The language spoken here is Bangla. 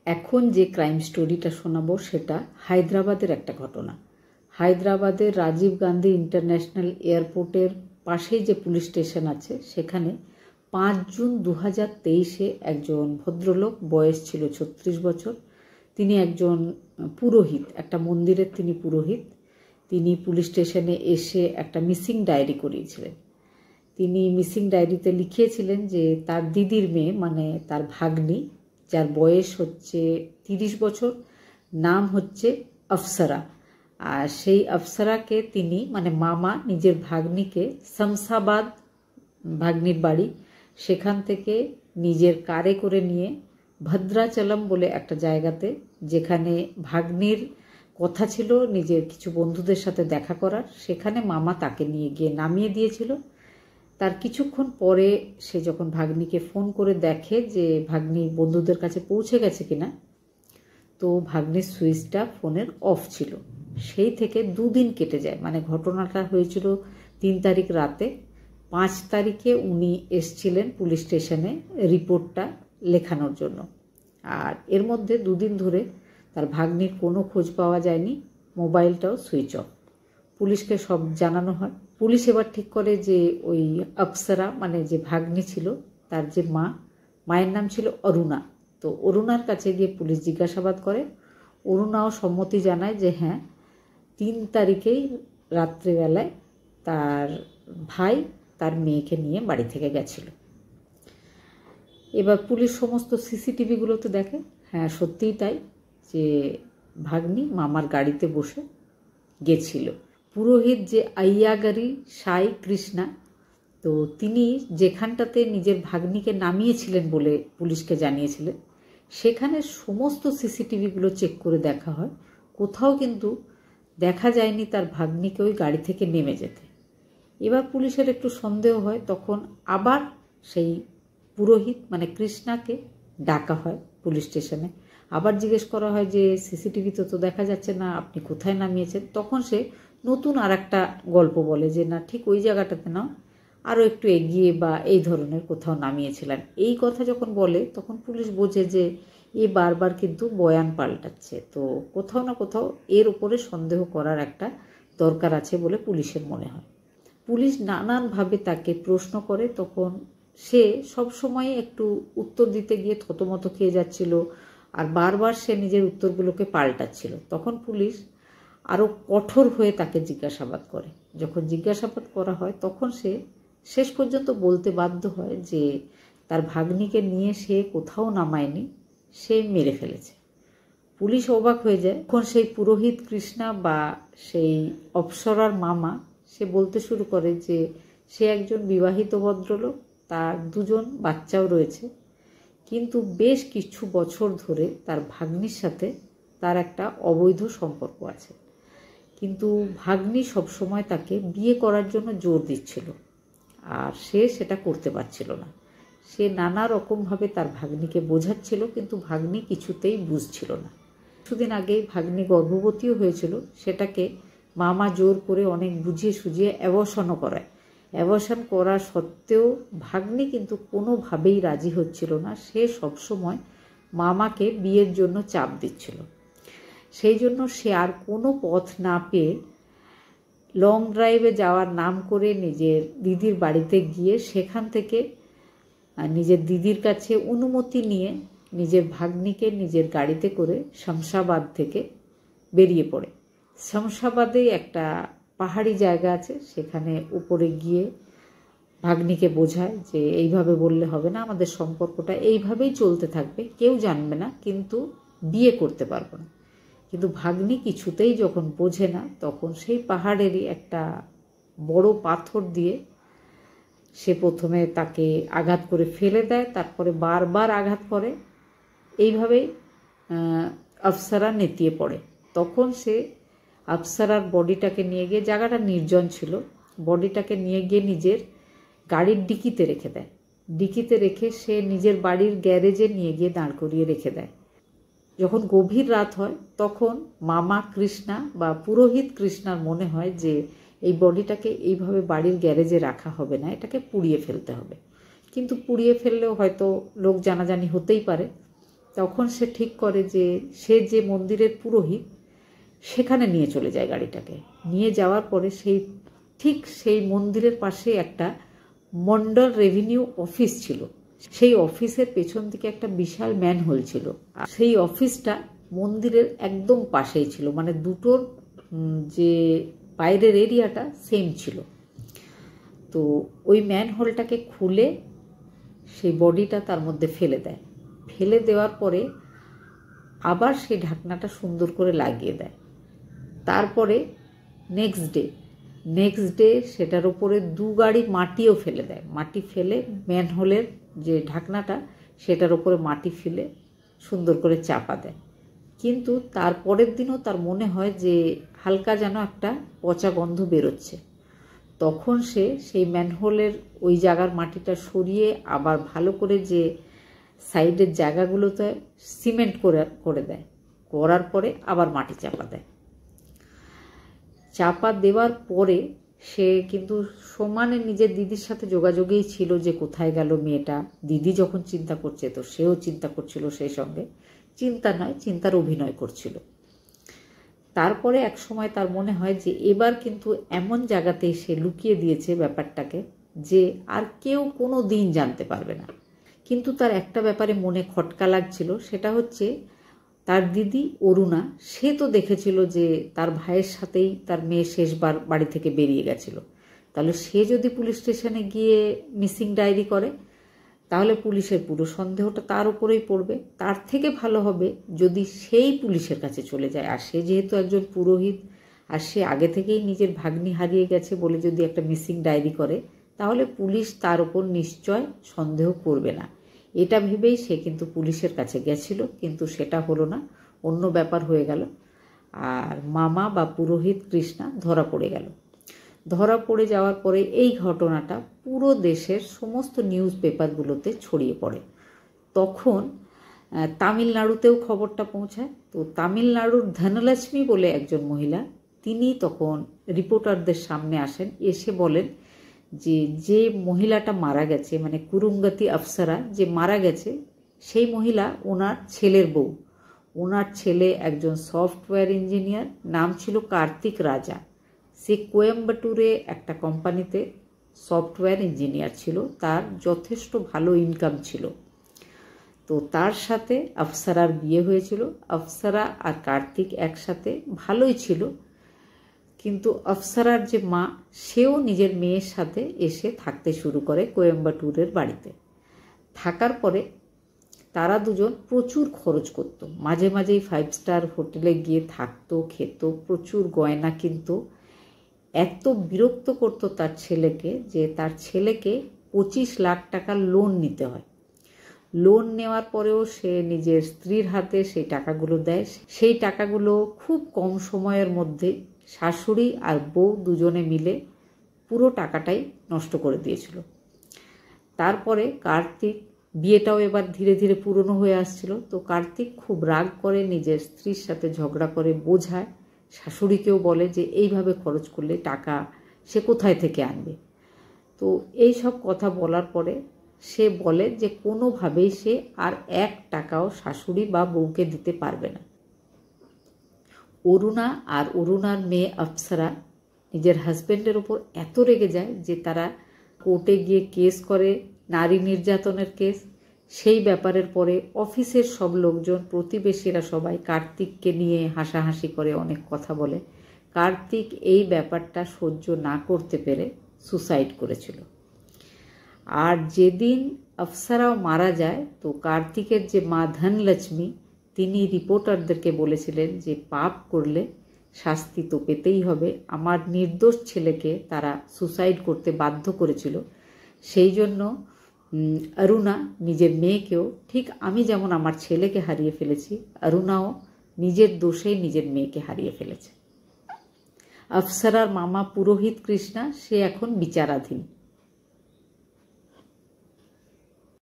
এখন যে ক্রাইম স্টোরিটা শোনাবো সেটা হায়দ্রাবাদের একটা ঘটনা। হায়দ্রাবাদের রাজীব গান্ধী ইন্টারন্যাশনাল এয়ারপোর্টের পাশেই যে পুলিশ স্টেশন আছে সেখানে 5 জুন 2023-এ একজন ভদ্রলোক, বয়স ছিল 36 বছর, তিনি একজন পুরোহিত, একটা মন্দিরের তিনি পুরোহিত। তিনি পুলিশ স্টেশনে এসে একটা মিসিং ডায়েরি করিয়েছিলেন। তিনি মিসিং ডায়েরিতে লিখিয়েছিলেন যে তার দিদির মেয়ে, মানে তার ভাগ্নি, যার বয়স হচ্ছে 30 বছর, নাম হচ্ছে আফসারা। আর সেই আফসারাকে তিনি, মানে মামা, নিজের ভাগ্নিকে শামসাবাদ, ভাগ্নির বাড়ি, সেখান থেকে নিজের কারে করে নিয়ে ভদ্রাচলম বলে একটা জায়গাতে, যেখানে ভাগ্নির কথা ছিল নিজের কিছু বন্ধুদের সাথে দেখা করার, সেখানে মামা তাকে নিয়ে গিয়ে নামিয়ে দিয়েছিল। তার কিছুক্ষণ পরে সে যখন ভাগ্নিকে ফোন করে দেখে যে ভাগ্নি বন্ধুদের কাছে পৌঁছে গেছে কিনা, তো ভাগ্নির সুইচটা ফোনের অফ ছিল। সেই থেকে 2 দিন কেটে যায়, মানে ঘটনাটা হয়েছিল 3 তারিখ রাতে। 5 তারিখে উনি এসছিলেন পুলিশ স্টেশনে রিপোর্টটা লেখানোর জন্য। আর এর মধ্যে 2 দিন ধরে তার ভাগ্নির কোনো খোঁজ পাওয়া যায়নি, মোবাইলটাও সুইচ অফ। পুলিশকে সব জানানো হয়। পুলিশ এবার ঠিক করে যে ওই আফসারা, মানে যে ভাগ্নি ছিল, তার যে মায়ের নাম ছিল অরুণা, তো অরুণার কাছে গিয়ে পুলিশ জিজ্ঞাসাবাদ করে। অরুণাও সম্মতি জানায় যে হ্যাঁ, 3 তারিখেই রাত্রিবেলায় তার ভাই তার মেয়েকে নিয়ে বাড়ি থেকে গেছিল। এবার পুলিশ সমস্ত সিসিটিভিগুলোতে দেখে, হ্যাঁ সত্যিই তাই, যে ভাগ্নি মামার গাড়িতে বসে গেছিল। পুরোহিত যে আইয়াগারি সাই কৃষ্ণা, তো তিনি যেখানটাতে নিজের ভাগ্নিকে নামিয়েছিলেন বলে পুলিশকে জানিয়েছিলেন, সেখানে সমস্ত সিসিটিভিগুলো চেক করে দেখা হয়, কোথাও কিন্তু দেখা যায়নি তার ভাগ্নিকে ওই গাড়ি থেকে নেমে যেতে। এবার পুলিশের একটু সন্দেহ হয়, তখন আবার সেই পুরোহিত মানে কৃষ্ণাকে ডাকা হয় পুলিশ স্টেশনে। আবার জিজ্ঞেস করা হয় যে সিসিটিভিতে তো দেখা যাচ্ছে না, আপনি কোথায় নামিয়েছেন? তখন সে নতুন আর একটা গল্প বলে যে না, ঠিক ওই জায়গাটাতে না, আরও একটু এগিয়ে বা এই ধরনের কোথাও নামিয়েছিলেন। এই কথা যখন বলে তখন পুলিশ বোঝে যে এ বারবার কিন্তু বয়ান পাল্টাচ্ছে, তো কোথাও না কোথাও এর উপরে সন্দেহ করার একটা দরকার আছে বলে পুলিশের মনে হয়। পুলিশ নানানভাবে তাকে প্রশ্ন করে, তখন সে সবসময় একটু উত্তর দিতে গিয়ে থতমত খেয়ে যাচ্ছিল, আর বারবার সে নিজের উত্তরগুলোকে পাল্টাচ্ছিল। তখন পুলিশ আরও কঠোর হয়ে তাকে জিজ্ঞাসাবাদ করে। যখন জিজ্ঞাসাবাদ করা হয় তখন সে শেষ পর্যন্ত বলতে বাধ্য হয় যে তার ভাগ্নিকে নিয়ে সে কোথাও নামায়নি, সে মেরে ফেলেছে। পুলিশ অবাক হয়ে যায়। তখন সেই পুরোহিত কৃষ্ণা বা সেই অপ্সরার মামা, সে বলতে শুরু করে যে সে একজন বিবাহিত ভদ্রলোক, তার 2 জন বাচ্চাও রয়েছে, কিন্তু বেশ কিছু বছর ধরে তার ভাগ্নির সাথে তার একটা অবৈধ সম্পর্ক আছে। কিন্তু ভাগ্নি সবসময় তাকে বিয়ে করার জন্য জোর দিচ্ছিল, আর সে সেটা করতে পারছিল না। সে নানা রকমভাবে তার ভাগ্নিকে বোঝাচ্ছিল, কিন্তু ভাগ্নি কিছুতেই বুঝছিল না। কিছুদিন আগেই ভাগ্নি গর্ভবতীও হয়েছিল, সেটাকে মামা জোর করে অনেক বুঝিয়ে সুঝিয়ে অ্যাবর্শনও করায়। অ্যাবর্শন করা সত্ত্বেও ভাগ্নি কিন্তু কোনোভাবেই রাজি হচ্ছিল না। সে সবসময় মামাকে বিয়ের জন্য চাপ দিচ্ছিল। সেই জন্য সে আর কোনো পথ না পেয়ে লং ড্রাইভে যাওয়ার নাম করে নিজের দিদির বাড়িতে গিয়ে সেখান থেকে নিজের দিদির কাছে অনুমতি নিয়ে নিজের ভাগ্নিকে নিজের গাড়িতে করে শামসাবাদ থেকে বেরিয়ে পড়ে। শামসাবাদে একটা পাহাড়ি জায়গা আছে, সেখানে উপরে গিয়ে ভাগ্নিকে বোঝায় যে এইভাবে বললে হবে না, আমাদের সম্পর্কটা এইভাবেই চলতে থাকবে, কেউ জানবে না, কিন্তু বিয়ে করতে পারবো না। কিন্তু ভাগ্নি কিছুতেই যখন বোঝে না, তখন সেই পাহাড়েরই একটা বড় পাথর দিয়ে সে প্রথমে তাকে আঘাত করে ফেলে দেয়, তারপরে বারবার আঘাত করে। এইভাবেই আফসারা নেতিয়ে পড়ে। তখন সে আফসারার বডিটাকে নিয়ে গিয়ে, জায়গাটা নির্জন ছিল, বডিটাকে নিয়ে গিয়ে নিজের গাড়ির ডিকিতে রেখে দেয়। ডিকিতে রেখে সে নিজের বাড়ির গ্যারেজে নিয়ে গিয়ে দাঁড় করিয়ে রেখে দেয়। যখন গভীর রাত হয় তখন মামা কৃষ্ণা বা পুরোহিত কৃষ্ণার মনে হয় যে এই বডিটাকে এইভাবে বাড়ির গ্যারেজে রাখা হবে না, এটাকে পুড়িয়ে ফেলতে হবে। কিন্তু পুড়িয়ে ফেললেও হয়তো লোক জানাজানি হতেই পারে, তখন সে ঠিক করে যে সে যে মন্দিরের পুরোহিত সেখানে নিয়ে চলে যায় গাড়িটাকে। নিয়ে যাওয়ার পরে ঠিক সেই মন্দিরের পাশে একটা মন্ডল রেভিনিউ অফিস ছিল। সেই অফিসের পেছন দিকে একটা বিশাল ম্যানহোল ছিল। আর সেই অফিসটা মন্দিরের একদম পাশেই ছিল, মানে দুটোর যে বাইরের এরিয়াটা সেম ছিল। তো ওই ম্যানহোলটাকে খুলে সেই বডিটা তার মধ্যে ফেলে দেয়। ফেলে দেওয়ার পরে আবার সেই ঢাকনাটা সুন্দর করে লাগিয়ে দেয়। তারপরে নেক্সট ডে সেটার ওপরে 2 গাড়ি মাটিও ফেলে দেয়। মাটি ফেলে ম্যানহোলের যে ঢাকনাটা সেটার ওপরে মাটি ফেলে সুন্দর করে চাপা দেয়। কিন্তু তারপরের দিনও তার মনে হয় যে হালকা যেন একটা পচা গন্ধ বেরোচ্ছে। তখন সে সেই ম্যানহোলের ওই জায়গার মাটিটা সরিয়ে আবার ভালো করে যে সাইডের জায়গাগুলোতে সিমেন্ট করে দেয়। করার পরে আবার মাটি চাপা দেয়। চাপা দেওয়ার পরে সে কিন্তু সমানে নিজের দিদির সাথে যোগাযোগেই ছিল যে কোথায় গেল মেয়েটা। দিদি যখন চিন্তা করছে তো সেও চিন্তা করছিল, সেই সঙ্গে চিন্তা নয়, চিন্তার অভিনয় করছিল। তারপরে এক সময় তার মনে হয় যে এবার কিন্তু এমন জায়গাতে সে লুকিয়ে দিয়েছে ব্যাপারটাকে যে আর কেউ কোনো দিন জানতে পারবে না। কিন্তু তার একটা ব্যাপারে মনে খটকা লাগছিল, সেটা হচ্ছে তার দিদি অরুণা, সে তো দেখেছিল যে তার ভাইয়ের সাথেই তার মেয়ে শেষবার বাড়ি থেকে বেরিয়ে গেছিল। তাহলে সে যদি পুলিশ স্টেশনে গিয়ে মিসিং ডায়েরি করে তাহলে পুলিশের পুরো সন্দেহটা তার উপরেই পড়বে। তার থেকে ভালো হবে যদি সেই পুলিশের কাছে চলে যায়। আর সে যেহেতু একজন পুরোহিত আর সে আগে থেকেই নিজের ভাগ্নি হারিয়ে গেছে বলে যদি একটা মিসিং ডায়েরি করে তাহলে পুলিশ তার উপর নিশ্চয় সন্দেহ করবে না। এটা ভেবেই সে কিন্তু পুলিশের কাছে গেছিল, কিন্তু সেটা হলো না, অন্য ব্যাপার হয়ে গেল। আর মামা বা পুরোহিত কৃষ্ণা ধরা পড়ে গেল। ধরা পড়ে যাওয়ার পরে এই ঘটনাটা পুরো দেশের সমস্ত নিউজ পেপারগুলোতে ছড়িয়ে পড়ে। তখন তামিলনাড়ুতেও খবরটা পৌঁছায়। তো তামিলনাড়ুর ধনলক্ষ্মী বলে একজন মহিলা, তিনি তখন রিপোর্টারদের সামনে আসেন, এসে বলেন যে মহিলাটা মারা গেছে, মানে কুরুঙ্গাতি আফসারা যে মারা গেছে, সেই মহিলা ওনার ছেলের বউ। ওনার ছেলে একজন সফটওয়্যার ইঞ্জিনিয়ার, নাম ছিল কার্তিক রাজা। সে কোয়েম্বাটুরে একটা কোম্পানিতে সফটওয়্যার ইঞ্জিনিয়ার ছিল, তার যথেষ্ট ভালো ইনকাম ছিল। তো তার সাথে আফসারার বিয়ে হয়েছিল। আফসারা আর কার্তিক একসাথে ভালোই ছিল, কিন্তু আফসারার যে মা, সেও নিজের মেয়ের সাথে এসে থাকতে শুরু করে কোয়েম্বাটুরের বাড়িতে। থাকার পরে তারা দুজন প্রচুর খরচ করত, মাঝে মাঝেই 5 স্টার হোটেলে গিয়ে থাকতো, খেত, প্রচুর গয়না কিনতো। এত বিরক্ত করত তার ছেলেকে যে তার ছেলেকে 25 লাখ টাকা লোন নিতে হয়। লোন নেওয়ার পরেও সে নিজের স্ত্রীর হাতে সেই টাকাগুলো দেয়। সেই টাকাগুলো খুব কম সময়ের মধ্যে শাশুড়ি আর বউ দুজনে মিলে পুরো টাকাটাই নষ্ট করে দিয়েছিল। তারপরে কার্তিক, বিয়েটাও এবার ধীরে ধীরে পুরনো হয়ে আসছিল, তো কার্তিক খুব রাগ করে নিজের স্ত্রীর সাথে ঝগড়া করে বোঝায়, শাশুড়িকেও বলে যে এইভাবে খরচ করলে টাকা সে কোথায় থেকে আনবে। তো এই সব কথা বলার পরে সে বলে যে কোনোভাবেই সে আর 1 টাকাও শাশুড়ি বা বউকে দিতে পারবে না। অরুণা আর অরুণার মেয়ে আফসারা নিজের হাজব্যান্ডের ওপর এত রেগে যায় যে তারা কোর্টে গিয়ে কেস করে, নারী নির্যাতনের কেস। সেই ব্যাপারের পরে অফিসের সব লোকজন, প্রতিবেশীরা সবাই কার্তিককে নিয়ে হাসাহাসি করে, অনেক কথা বলে। কার্তিক এই ব্যাপারটা সহ্য না করতে পেরে সুসাইড করেছিল। আর যেদিন আফসারাও মারা যায়, তো কার্তিকের যে মা ধনলক্ষ্মী, তিনি রিপোর্টারদেরকে বলেছিলেন যে পাপ করলে শাস্তি তো পেতেই হবে। আমার নির্দোষ ছেলেকে তারা সুসাইড করতে বাধ্য করেছিল, সেই জন্য অরুণা নিজের মেয়েকেও, ঠিক আমি যেমন আমার ছেলেকে হারিয়ে ফেলেছি, অরুণাও নিজের দোষেই নিজের মেয়েকে হারিয়ে ফেলেছে। আফসারার মামা পুরোহিত কৃষ্ণা, সে এখন বিচারাধীন।